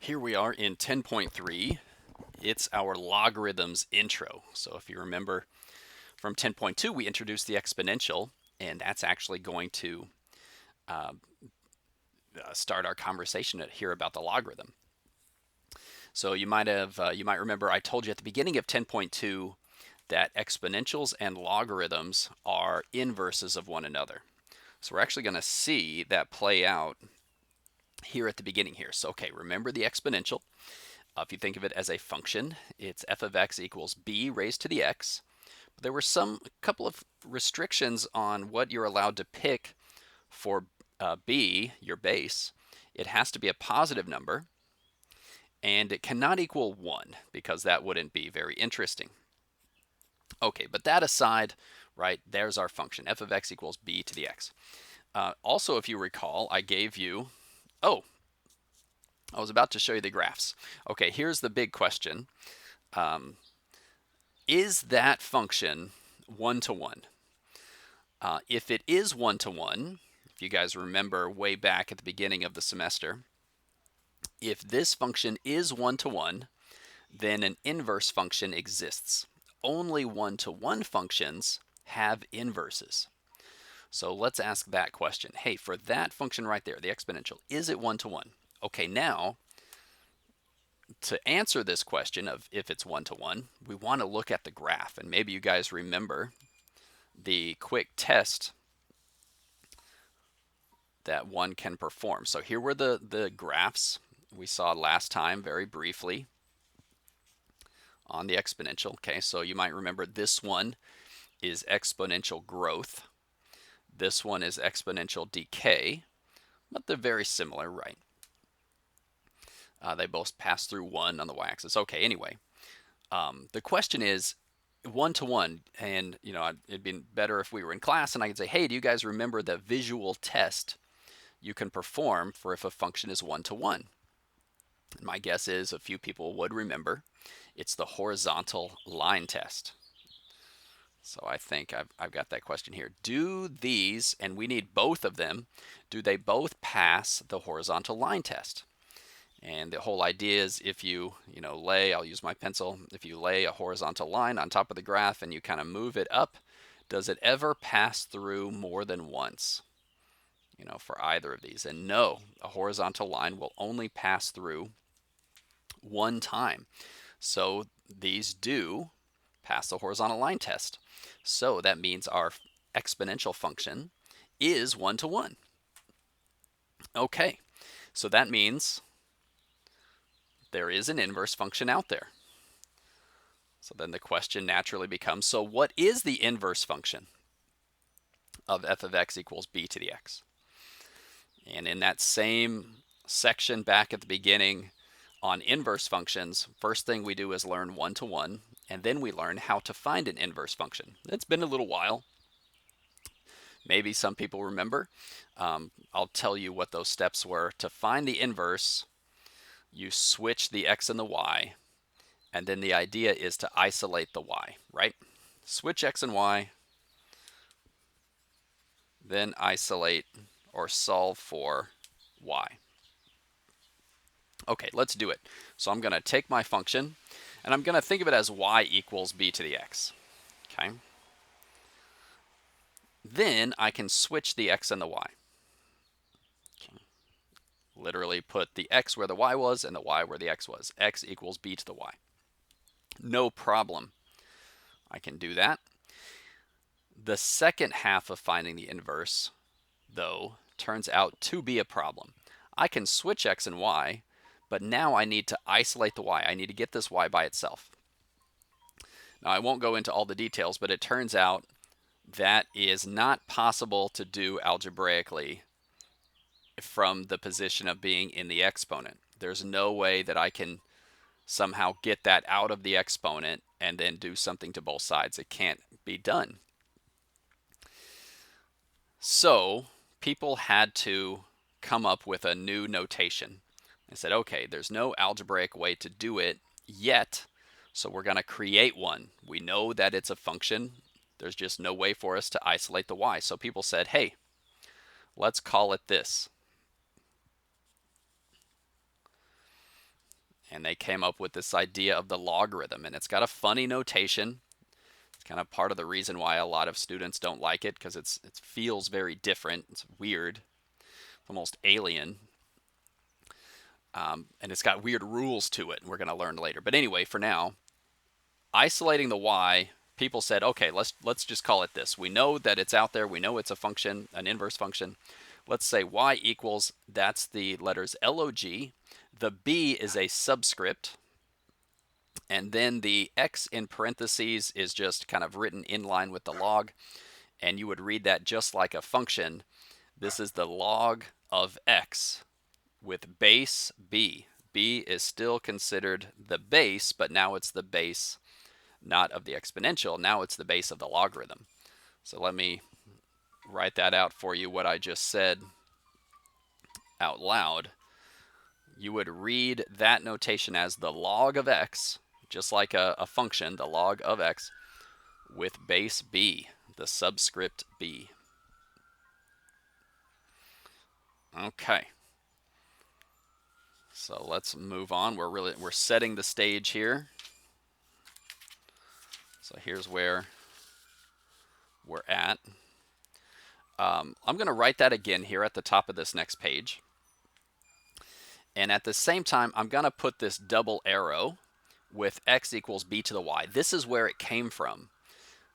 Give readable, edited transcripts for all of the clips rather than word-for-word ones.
Here we are in 10.3. It's our logarithms intro. So if you remember from 10.2, we introduced the exponential, and that's actually going to uh, start our conversation here about the logarithm. So you might remember I told you at the beginning of 10.2 that exponentials and logarithms are inverses of one another. So we're actually going to see that play out here at the beginning here. So okay, remember the exponential. If you think of it as a function, it's f of x equals b raised to the x. But there were a couple of restrictions on what you're allowed to pick for b, your base. It has to be a positive number, and it cannot equal 1 because that wouldn't be very interesting. Okay, but that aside, right, there's our function, f of x equals b to the x. Also, if you recall, I gave you, oh, I was about to show you the graphs. Okay, here's the big question. Um, is that function one-to-one? If it is one-to-one, if you guys remember way back at the beginning of the semester, if this function is one-to-one, then an inverse function exists. Only one-to-one functions have inverses. So let's ask that question. Hey, for that function right there, the exponential, is it one-to-one? Okay, now to answer this question of if it's one-to-one, we want to look at the graph. And maybe you guys remember the quick test that one can perform. So here were the graphs we saw last time very briefly on the exponential. Okay, so you might remember this one is exponential growth. This one is exponential decay, but they're very similar, right? They both pass through 1 on the y-axis. Okay, anyway, the question is one-to-one, and it'd been better if we were in class and I could say, hey, do you guys remember the visual test you can perform for if a function is one-to-one? My guess is a few people would remember. It's the horizontal line test. So I think I've got that question here. Do these, and we need both of them, do they both pass the horizontal line test? And the whole idea is if I'll use my pencil, if you lay a horizontal line on top of the graph and you kind of move it up, does it ever pass through more than once? For either of these. And no, a horizontal line will only pass through one time. So these do pass the horizontal line test. So that means our exponential function is one-to-one. Okay, so that means there is an inverse function out there. So then the question naturally becomes, so what is the inverse function of f of x equals b to the x? And in that same section back at the beginning on inverse functions, first thing we do is learn one-to-one, and then we learn how to find an inverse function. It's been a little while. Maybe some people remember. I'll tell you what those steps were. To find the inverse, you switch the x and the y, and then the idea is to isolate the y, right? Switch x and y, then isolate or solve for y. Okay, let's do it. So I'm going to take my function, and I'm going to think of it as y equals b to the x. Okay. Then I can switch the x and the y. Okay. Literally put the x where the y was and the y where the x was. X equals b to the y. No problem. I can do that. The second half of finding the inverse, though, turns out to be a problem. I can switch x and y, but now I need to isolate the y. I need to get this y by itself. Now, I won't go into all the details, but it turns out that is not possible to do algebraically from the position of being in the exponent. There's no way that I can somehow get that out of the exponent and then do something to both sides. It can't be done. So people had to come up with a new notation. They said, okay, there's no algebraic way to do it yet, so we're going to create one. We know that it's a function. There's just no way for us to isolate the y. So people said, hey, let's call it this. And they came up with this idea of the logarithm, and it's got a funny notation. It's kind of part of the reason why a lot of students don't like it, because it feels very different. It's weird, almost alien, and it's got weird rules to it. We're going to learn later. But anyway, for now, isolating the y, people said, okay, let's just call it this. We know that it's out there. We know it's a function, an inverse function. Let's say y equals, that's the letters log. The b is a subscript. And then the x in parentheses is just kind of written in line with the log. And you would read that just like a function. This is the log of x with base b. B is still considered the base, but now it's the base not of the exponential. Now it's the base of the logarithm. So let me write that out for you, what I just said out loud. You would read that notation as the log of x, just like a function, the log of x, with base b, the subscript b. Okay. So let's move on. We're setting the stage here. So here's where we're at. I'm going to write that again here at the top of this next page. And at the same time, I'm going to put this double arrow with x equals b to the y. This is where it came from.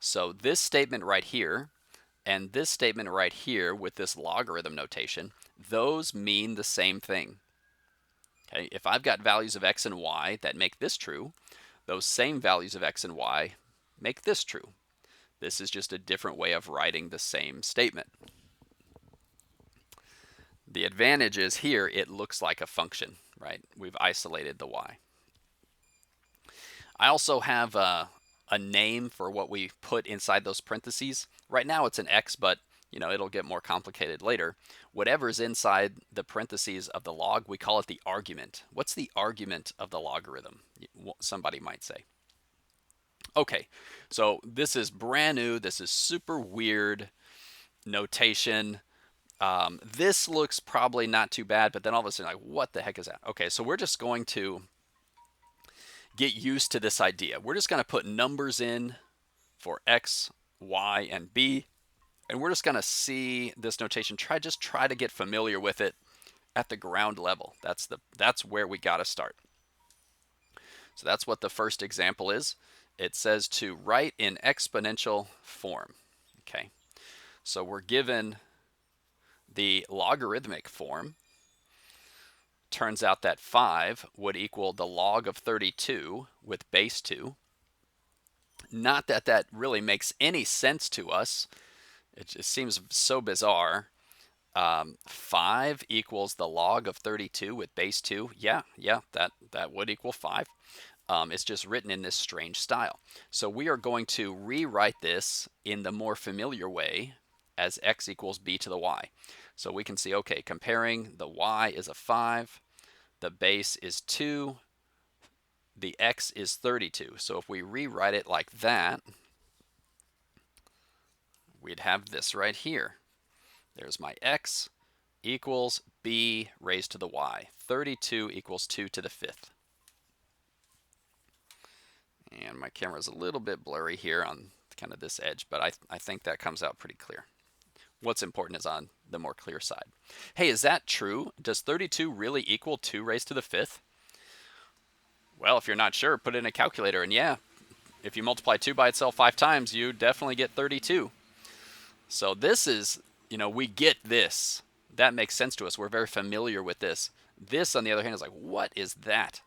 So this statement right here and this statement right here with this logarithm notation, those mean the same thing. Okay, if I've got values of x and y that make this true, those same values of x and y make this true. This is just a different way of writing the same statement. The advantage is here it looks like a function, right? We've isolated the y. I also have a name for what we put inside those parentheses. Right now it's an x, but it'll get more complicated later. Whatever's inside the parentheses of the log, we call it the argument. What's the argument of the logarithm? Somebody might say. Okay, so this is brand new. This is super weird notation. This looks probably not too bad, but then all of a sudden, like, what the heck is that? Okay, so we're just going to get used to this idea. We're just going to put numbers in for x, y, and b, and we're just going to see this notation. Try to get familiar with it at the ground level. That's where we got to start. So that's what the first example is. It says to write in exponential form. Okay, so we're given the logarithmic form. Turns out that 5 would equal the log of 32 with base 2. Not that that really makes any sense to us. It just seems so bizarre. 5 equals the log of 32 with base 2. Yeah, that would equal 5. It's just written in this strange style. So we are going to rewrite this in the more familiar way as x equals b to the y. So we can see, okay, comparing, the y is a 5, the base is 2, the x is 32. So if we rewrite it like that, we'd have this right here. There's my x equals b raised to the y. 32 equals 2 to the 5th. And my camera's a little bit blurry here on kind of this edge, but I think that comes out pretty clear. What's important is on the more clear side. Hey, is that true? Does 32 really equal 2 raised to the 5th? Well, if you're not sure, put it in a calculator, and yeah, if you multiply 2 by itself 5 times, you definitely get 32. So this is, we get this. That makes sense to us. We're very familiar with this. This, on the other hand, is like, what is that?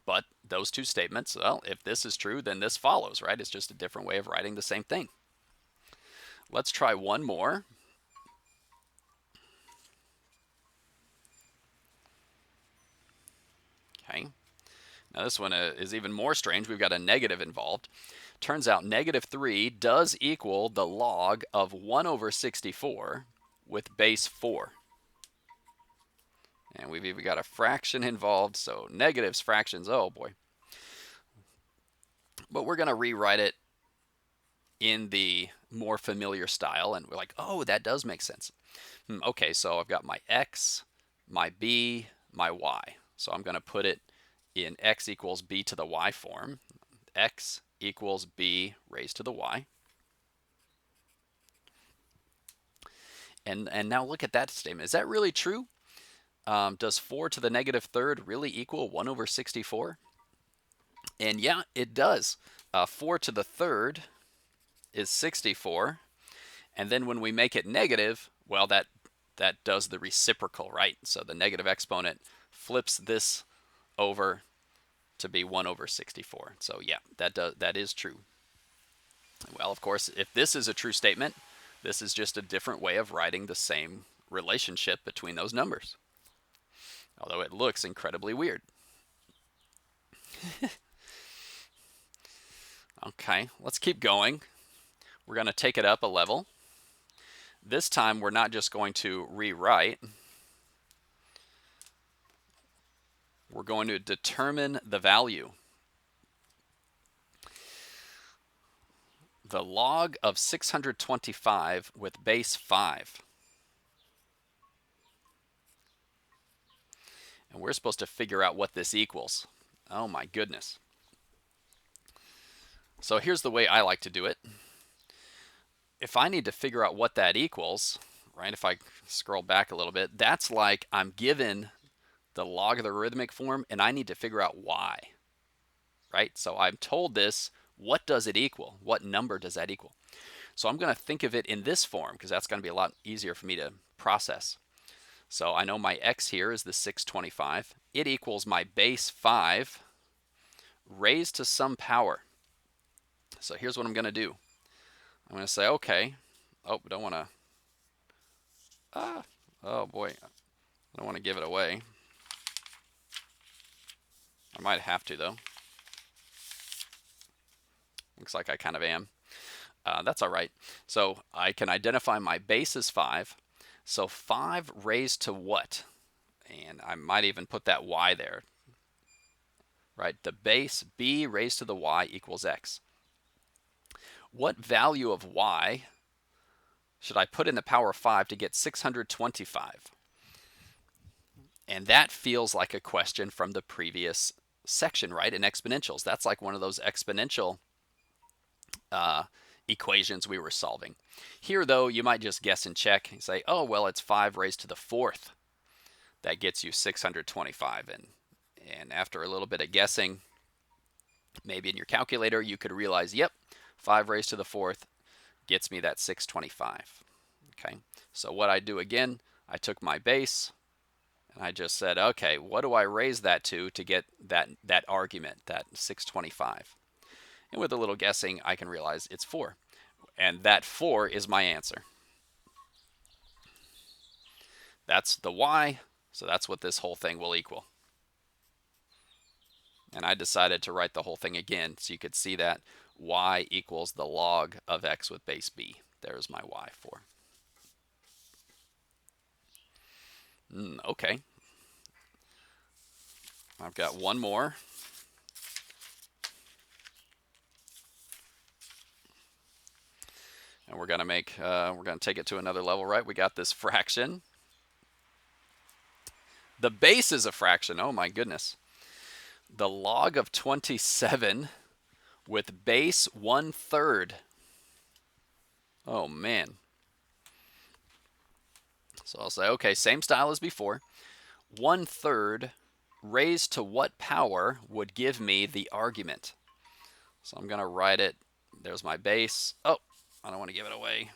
But those two statements, well, if this is true, then this follows, right? It's just a different way of writing the same thing. Let's try one more. Okay. Now this one is even more strange. We've got a negative involved. Turns out negative 3 does equal the log of 1 over 64 with base 4. And we've even got a fraction involved, so negatives, fractions, oh boy. But we're going to rewrite it in the more familiar style, and we're like, oh, that does make sense. Okay, so I've got my x, my b, my y. So I'm going to put it in x equals b to the y form, x equals b raised to the y. And now look at that statement. Is that really true? Does 4 to the negative third really equal 1 over 64? And yeah, it does. 4 to the third is 64. And then when we make it negative, well, that does the reciprocal, right? So the negative exponent flips this over to be 1 over 64. So yeah, that is true. Well, of course, if this is a true statement, this is just a different way of writing the same relationship between those numbers. Although it looks incredibly weird. Okay, let's keep going. We're going to take it up a level. This time we're not just going to rewrite. We're going to determine the value. The log of 625 with base 5. And we're supposed to figure out what this equals. Oh my goodness. So here's the way I like to do it. If I need to figure out what that equals, right, if I scroll back a little bit, that's like I'm given the logarithmic form and I need to figure out why, right? So I'm told this, what does it equal? What number does that equal? So I'm going to think of it in this form because that's going to be a lot easier for me to process. So I know my x here is the 625. It equals my base 5 raised to some power. So here's what I'm going to do. I'm going to say, okay. Oh, don't want to. Oh boy. I don't want to give it away. I might have to, though. Looks like I kind of am. That's all right. So I can identify my base as 5. So 5 raised to what? And I might even put that y there. Right? The base b raised to the y equals x. What value of y should I put in the power of 5 to get 625? And that feels like a question from the previous section, right? In exponentials. That's like one of those exponential equations we were solving. Here, though, you might just guess and check and say, oh, well, it's 5 raised to the 4th. That gets you 625. And after a little bit of guessing, maybe in your calculator, you could realize, yep, 5 raised to the 4th gets me that 625. Okay, so what I do again, I took my base, and I just said, okay, what do I raise that to get that argument, that 625? And with a little guessing, I can realize it's 4. And that 4 is my answer. That's the y, so that's what this whole thing will equal. And I decided to write the whole thing again so you could see that y equals the log of x with base b. There's my y for. Okay. I've got one more. And we're going to take it to another level, right? We got this fraction. The base is a fraction. Oh my goodness. The log of 27 with base 1/3. Oh man. So I'll say, okay, same style as before. 1/3 raised to what power would give me the argument? So I'm going to write it. There's my base. Oh, I don't want to give it away.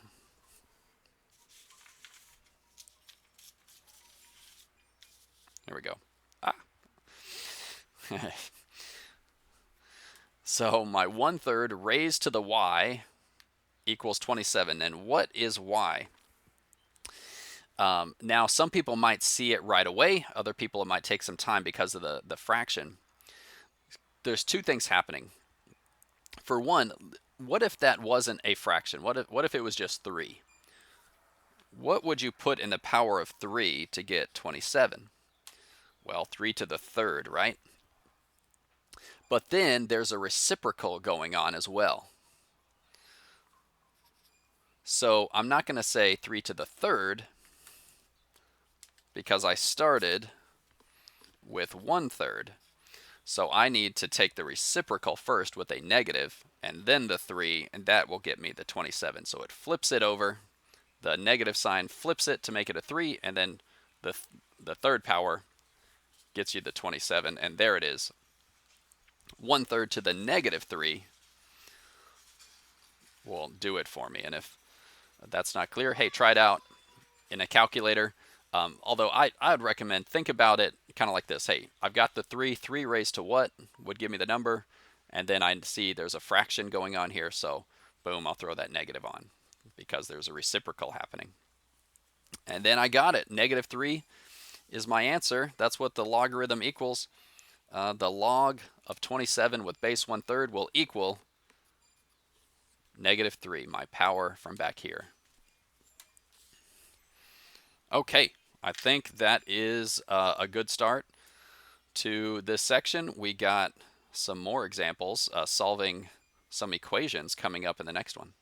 There we go. So my 1/3 raised to the y equals 27. And what is y? Now, some people might see it right away. Other people, it might take some time because of the fraction. There's two things happening. For one, what if that wasn't a fraction? What if it was just 3? What would you put in the power of 3 to get 27? Well, 3 to the 3rd, right? But then there's a reciprocal going on as well. So I'm not going to say 3 to the 3rd because I started with 1/3. So I need to take the reciprocal first with a negative, and then the 3, and that will get me the 27. So it flips it over. The negative sign flips it to make it a 3, and then the third power gets you the 27, and there it is. 1/3 to the negative 3 will do it for me. And if that's not clear, hey, try it out in a calculator. Although I would recommend, think about it kind of like this. Hey, I've got the 3 raised to what would give me the number, and then I see there's a fraction going on here, so boom, I'll throw that negative on because there's a reciprocal happening. And then I got it. Negative 3 is my answer. That's what the logarithm equals. The log of 27 with base 1/3 will equal negative 3, my power from back here. Okay, I think that is a good start to this section. We got some more examples solving some equations coming up in the next one.